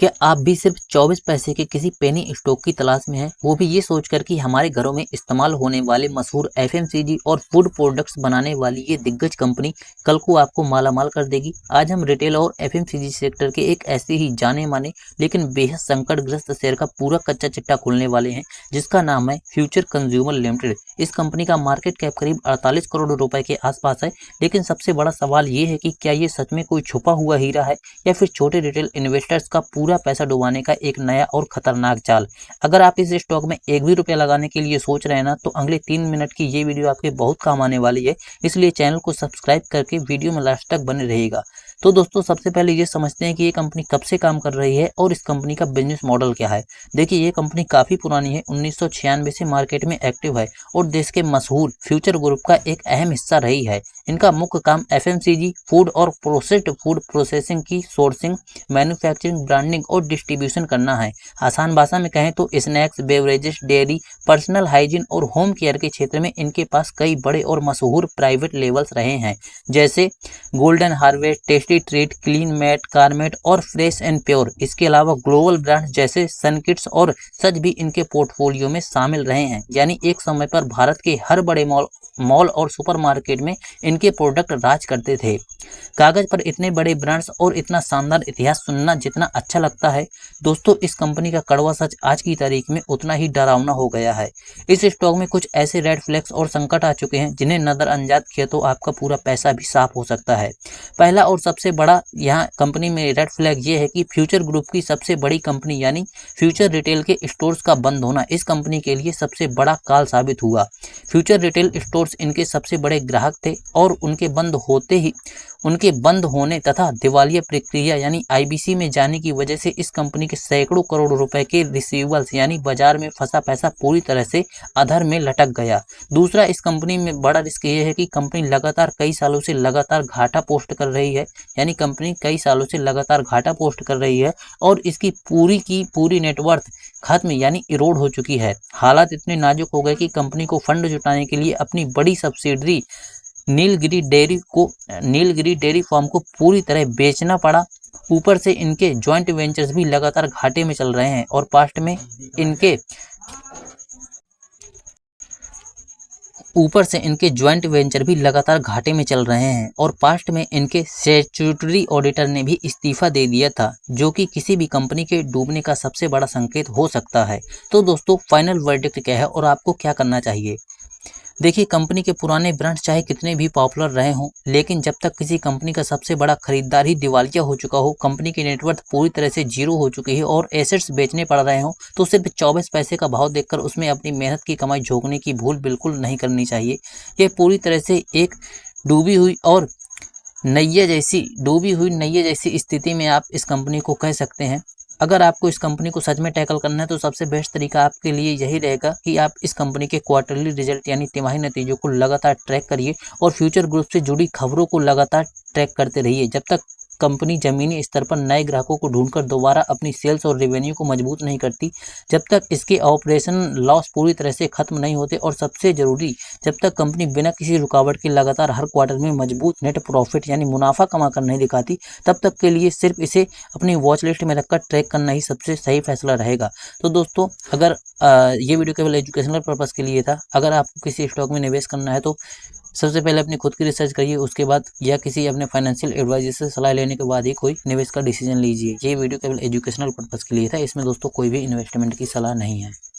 क्या आप भी सिर्फ 24 पैसे के किसी पेनी स्टॉक की तलाश में हैं, वो भी ये सोचकर कि हमारे घरों में इस्तेमाल होने वाले मशहूर एफएमसीजी और फूड प्रोडक्ट्स बनाने वाली ये दिग्गज कंपनी कल को आपको मालामाल कर देगी। आज हम रिटेल और एफएमसीजी सेक्टर के एक ऐसे ही जाने माने लेकिन बेहद संकटग्रस्त शेयर का पूरा कच्चा चिट्ठा खोलने वाले हैं, जिसका नाम है फ्यूचर कंज्यूमर लिमिटेड। इस कंपनी का मार्केट कैप करीब 48 करोड़ रुपए के आसपास है, लेकिन सबसे बड़ा सवाल ये है कि क्या ये सच में कोई छुपा हुआ हीरा है या फिर छोटे रिटेल इन्वेस्टर्स का पूरा पैसा डुबाने का एक नया और खतरनाक चाल। अगर आप इस स्टॉक में एक भी रुपया लगाने के लिए सोच रहे हैं ना, तो अगले 3 मिनट की ये वीडियो आपके बहुत काम आने वाली है, इसलिए चैनल को सब्सक्राइब करके वीडियो में लास्ट तक बने रहिएगा। तो दोस्तों, सबसे पहले ये समझते हैं कि ये कंपनी कब से काम कर रही है और इस कंपनी का बिजनेस मॉडल क्या है। देखिए, ये कंपनी काफी पुरानी है, 1996 से मार्केट में एक्टिव है और देश के मशहूर फ्यूचर ग्रुप का एक अहम हिस्सा रही है। इनका मुख्य काम एफएमसीजी, फूड और प्रोसेस्ड फूड प्रोसेसिंग की सोर्सिंग, मैन्युफैक्चरिंग, ब्रांडिंग और डिस्ट्रीब्यूशन करना है। आसान भाषा में कहें तो snacks, beverages, dairy, personal hygiene और होम केयर के क्षेत्र में इनके पास कई बड़े और मशहूर प्राइवेट लेबल्स रहे हैं, जैसे golden harvest, tasty treat, clean mat, कारमेट और फ्रेश एंड प्योर। इसके अलावा ग्लोबल ब्रांड्स जैसे सनकिड्स और सच भी इनके पोर्टफोलियो में शामिल रहे हैं। यानी एक समय पर भारत के हर बड़े मॉल और सुपरमार्केट में इनके प्रोडक्ट राज करते थे। कागज पर इतने बड़े ब्रांड्स और इतना शानदार इतिहास सुनना जितना अच्छा लगता है, दोस्तों, इस कंपनी का कड़वा सच आज की तारीख में उतना ही डरावना हो गया है। इस स्टॉक में कुछ ऐसे रेड फ्लैग्स और संकट आ चुके हैं जिन्हें नजरअंदाज किया तो आपका पूरा पैसा भी साफ हो सकता है। पहला और सबसे बड़ा यहाँ कंपनी में रेड फ्लैग ये है कि फ्यूचर ग्रुप की सबसे बड़ी कंपनी यानी फ्यूचर रिटेल के स्टोर्स का बंद होना इस कंपनी के लिए सबसे बड़ा काल साबित हुआ। फ्यूचर रिटेल स्टोर्स इनके सबसे बड़े ग्राहक थे और उनके बंद होने तथा दिवालिया प्रक्रिया यानी आईबीसी में जाने की वजह से इस कंपनी के सैकड़ों करोड़ रुपए के रिसीवेबल्स यानी बाजार में फंसा पैसा पूरी तरह से अधर में लटक गया। दूसरा, इस कंपनी में बड़ा रिस्क ये है कि कंपनी लगातार कई सालों से लगातार घाटा पोस्ट कर रही है, यानी कंपनी कई सालों से लगातार घाटा पोस्ट कर रही है और इसकी पूरी की पूरी नेटवर्थ खत्म यानी इरोड हो चुकी है। हालात इतने नाजुक हो गए कि कंपनी को फंड जुटाने के लिए अपनी बड़ी सब्सिडरी नीलगिरी डेयरी फार्म को पूरी तरह बेचना पड़ा। ऊपर से इनके जॉइंट वेंचर्स भी लगातार घाटे में चल रहे हैं और पास्ट में इनके स्टैट्यूटरी ऑडिटर ने भी इस्तीफा दे दिया था, जो कि किसी भी कंपनी के डूबने का सबसे बड़ा संकेत हो सकता है। तो दोस्तों, फाइनल वर्डिक्ट क्या है और आपको क्या करना चाहिए? देखिए, कंपनी के पुराने ब्रांड चाहे कितने भी पॉपुलर रहे हों, लेकिन जब तक किसी कंपनी का सबसे बड़ा खरीदार ही दिवालिया हो चुका हो, कंपनी की नेटवर्थ पूरी तरह से जीरो हो चुकी है और एसेट्स बेचने पड़ रहे हों, तो सिर्फ 24 पैसे का भाव देखकर उसमें अपनी मेहनत की कमाई झोंकने की भूल बिल्कुल नहीं करनी चाहिए। यह पूरी तरह से एक डूबी हुई नैया जैसी स्थिति में आप इस कंपनी को कह सकते हैं। अगर आपको इस कंपनी को सच में टैकल करना है तो सबसे बेस्ट तरीका आपके लिए यही रहेगा कि आप इस कंपनी के क्वार्टरली रिजल्ट यानी तिमाही नतीजों को लगातार ट्रैक करिए और फ्यूचर ग्रुप से जुड़ी खबरों को लगातार ट्रैक करते रहिए। जब तक कंपनी जमीनी स्तर पर नए ग्राहकों को ढूंढकर दोबारा अपनी सेल्स और रेवेन्यू को मजबूत नहीं करती, जब तक इसके ऑपरेशन लॉस पूरी तरह से खत्म नहीं होते और सबसे जरूरी, जब तक कंपनी बिना किसी रुकावट के लगातार हर क्वार्टर में मजबूत नेट प्रॉफिट यानी मुनाफा कमाकर नहीं दिखाती, तब तक के लिए सिर्फ इसे अपनी वॉच लिस्ट में रखकर ट्रैक करना ही सबसे सही फैसला रहेगा। तो दोस्तों, अगर ये वीडियो केवल एजुकेशनल पर्पज़ के लिए था, अगर आपको किसी स्टॉक में निवेश करना है तो सबसे पहले अपनी खुद की रिसर्च करिए, उसके बाद या किसी अपने फाइनेंशियल एडवाइजर से सलाह लेने के बाद ही कोई निवेश का डिसीजन लीजिए। ये वीडियो केवल एजुकेशनल पर्पज़ के लिए था, इसमें दोस्तों कोई भी इन्वेस्टमेंट की सलाह नहीं है।